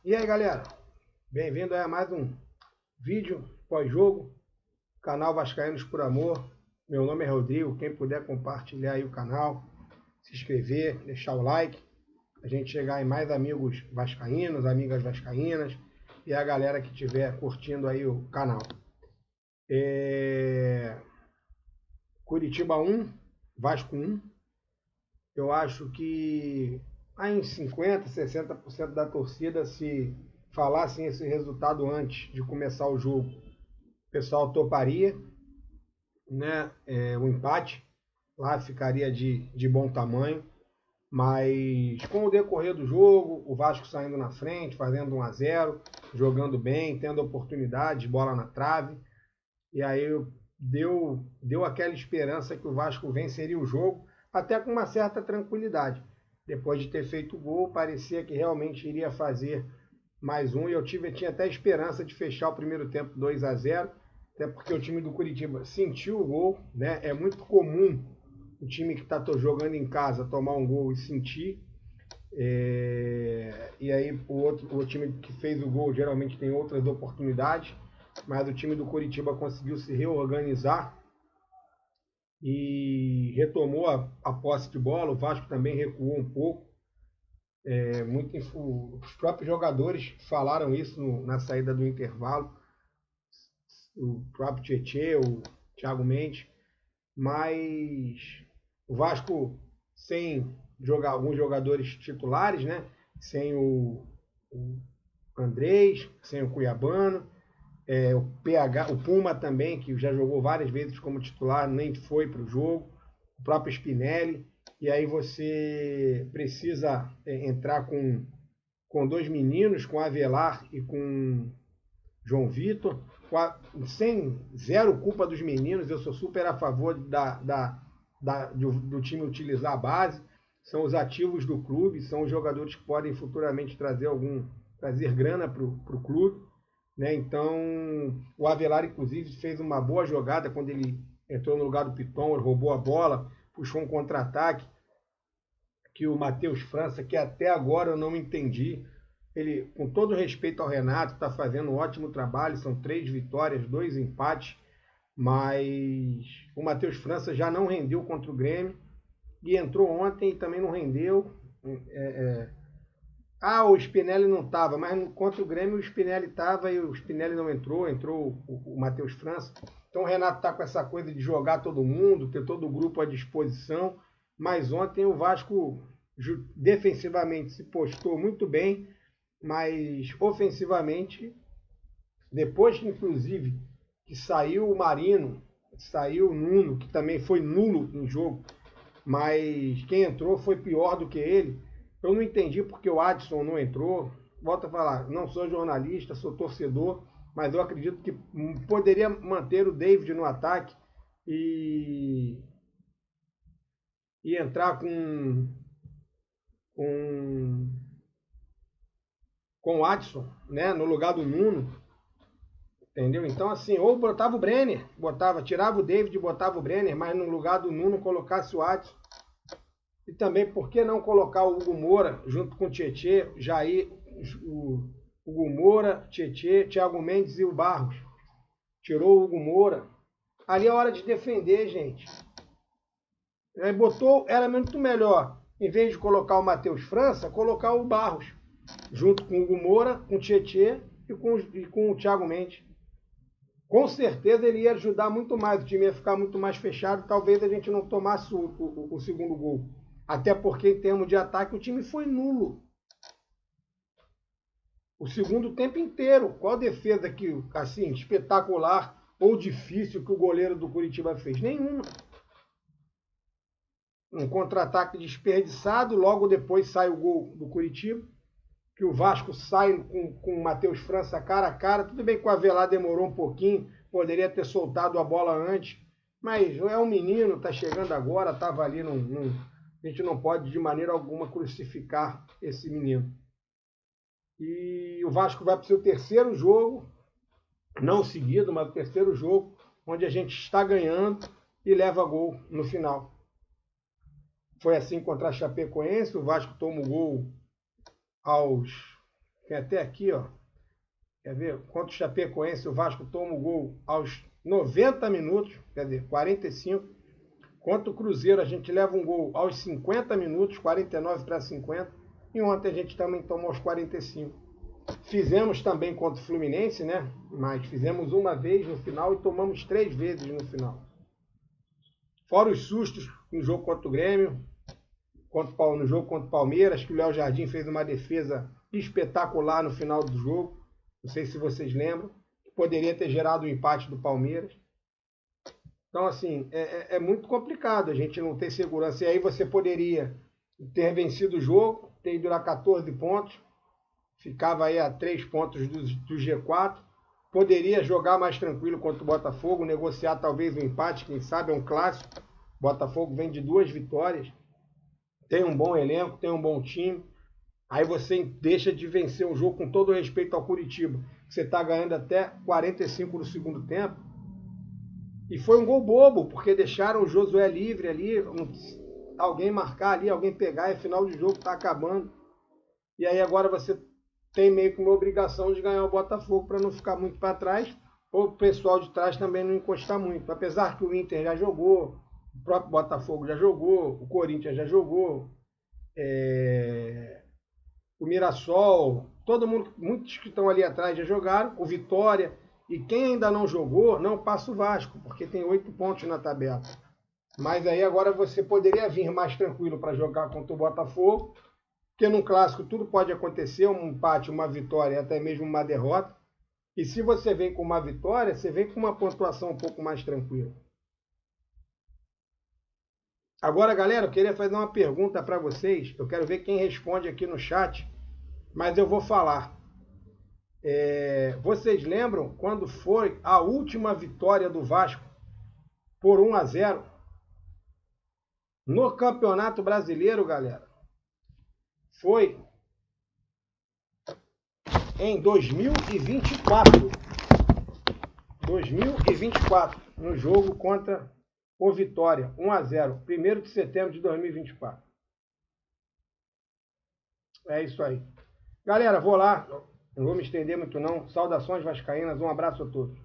E aí, galera, bem-vindo a mais um vídeo pós-jogo, canal Vascaínos por Amor. Meu nome é Rodrigo, quem puder compartilhar aí o canal, se inscrever, deixar o like, a gente chegar em mais amigos vascaínos, amigas vascaínas e a galera que estiver curtindo aí o canal. Curitiba 1, Vasco 1. Eu acho que aí em 50%, 60% da torcida, se falassem esse resultado antes de começar o jogo, o pessoal toparia, né? O empate lá ficaria de bom tamanho. Mas com o decorrer do jogo, o Vasco saindo na frente, fazendo 1-0, jogando bem, tendo oportunidades, bola na trave. E aí deu aquela esperança que o Vasco venceria o jogo, até com uma certa tranquilidade. Depois de ter feito o gol, parecia que realmente iria fazer mais um. E eu tinha até esperança de fechar o primeiro tempo 2-0, até porque o time do Curitiba sentiu o gol, né? É muito comum o time que está jogando em casa tomar um gol e sentir. E aí o time que fez o gol geralmente tem outras oportunidades, mas o time do Curitiba conseguiu se reorganizar e retomou a posse de bola. O Vasco também recuou um pouco. Os próprios jogadores falaram isso na saída do intervalo, o próprio Tietê, o Thiago Mendes, mas o Vasco sem alguns jogadores titulares, né? Sem o Andrés, sem o Cuiabano, o Puma também, que já jogou várias vezes como titular, nem foi para o jogo, o próprio Spinelli, e aí você precisa entrar com dois meninos, com Avelar e com João Vitor, sem zero culpa dos meninos. Eu sou super a favor do time utilizar a base, são os ativos do clube, são os jogadores que podem futuramente trazer grana para o clube, né? Então o Avelar inclusive fez uma boa jogada quando ele entrou no lugar do Piton, ele roubou a bola, puxou um contra-ataque que o Matheus França, que até agora eu não entendi. Ele, com todo respeito ao Renato, está fazendo um ótimo trabalho, são 3 vitórias, 2 empates, mas o Matheus França já não rendeu contra o Grêmio e entrou ontem e também não rendeu. O Spinelli não estava, mas contra o Grêmio o Spinelli estava e o Spinelli não entrou o Matheus França. Então o Renato está com essa coisa de jogar todo mundo, ter todo o grupo à disposição, mas ontem o Vasco defensivamente se postou muito bem, mas ofensivamente, depois inclusive que saiu o Marino, saiu o Nuno, que também foi nulo em jogo, mas quem entrou foi pior do que ele. Eu não entendi porque o Adson não entrou. Volto a falar, não sou jornalista, sou torcedor, mas eu acredito que poderia manter o David no ataque e entrar com o Adson, né, no lugar do Nuno, entendeu? Então, assim, ou botava o Brenner, tirava o David e botava o Brenner, mas no lugar do Nuno colocasse o Adson. E também, por que não colocar o Hugo Moura junto com o Tietê, Jair, o Hugo Moura, Tietê, Thiago Mendes e o Barros? Tirou o Hugo Moura. Ali é hora de defender, gente. Aí era muito melhor, em vez de colocar o Matheus França, colocar o Barros, junto com o Hugo Moura, com o Tietê e com o Thiago Mendes. Com certeza ele ia ajudar muito mais, o time ia ficar muito mais fechado, talvez a gente não tomasse o segundo gol. Até porque, em termos de ataque, o time foi nulo. O segundo tempo inteiro. Qual defesa que, assim, espetacular ou difícil que o goleiro do Curitiba fez? Nenhuma. Um contra-ataque desperdiçado, logo depois sai o gol do Curitiba, que o Vasco sai com o Matheus França cara a cara. Tudo bem que o Avelar demorou um pouquinho, poderia ter soltado a bola antes, mas é um menino, está chegando agora, estava ali a gente não pode de maneira alguma crucificar esse menino. E o Vasco vai para o seu terceiro jogo, não seguido, mas o terceiro jogo, onde a gente está ganhando e leva gol no final. Foi assim contra a Chapecoense, o Vasco toma o gol aos Tem até aqui, ó. Quer ver? Contra o Chapecoense, o Vasco toma o gol aos 90 minutos, quer dizer, 45. Contra o Cruzeiro, a gente leva um gol aos 50 minutos, 49 para 50. E ontem a gente também tomou aos 45. Fizemos também contra o Fluminense, né? Mas fizemos uma vez no final e tomamos 3 vezes no final. Fora os sustos no jogo contra o Grêmio, no jogo contra o Palmeiras, que o Léo Jardim fez uma defesa espetacular no final do jogo. Não sei se vocês lembram. Poderia ter gerado o empate do Palmeiras. Então, assim, é muito complicado a gente não ter segurança. E aí você poderia ter vencido o jogo, ter ido lá 14 pontos, ficava aí a 3 pontos do G4, poderia jogar mais tranquilo contra o Botafogo, negociar talvez um empate, quem sabe é um clássico. O Botafogo vem de 2 vitórias, tem um bom elenco, tem um bom time. Aí você deixa de vencer o jogo com todo o respeito ao Curitiba, que você está ganhando até 45 no segundo tempo. E foi um gol bobo, porque deixaram o Josué livre ali, alguém marcar ali, alguém pegar, e final de jogo está acabando. E aí agora você tem meio que uma obrigação de ganhar o Botafogo para não ficar muito para trás, ou o pessoal de trás também não encostar muito. Apesar que o Inter já jogou, o próprio Botafogo já jogou, o Corinthians já jogou, o Mirassol, todo mundo, muitos que estão ali atrás já jogaram, o Vitória. E quem ainda não jogou, não passa o Vasco, porque tem 8 pontos na tabela. Mas aí agora você poderia vir mais tranquilo para jogar contra o Botafogo, porque num clássico tudo pode acontecer, um empate, uma vitória, até mesmo uma derrota. E se você vem com uma vitória, você vem com uma pontuação um pouco mais tranquila. Agora, galera, eu queria fazer uma pergunta para vocês. Eu quero ver quem responde aqui no chat, mas eu vou falar. Vocês lembram quando foi a última vitória do Vasco por 1-0 no Campeonato Brasileiro, galera? Foi em 2024. 2024, no jogo contra o Vitória, 1-0, 1º de setembro de 2024. É isso aí. Galera, vou lá, não vou me estender muito não. Saudações vascaínas, um abraço a todos.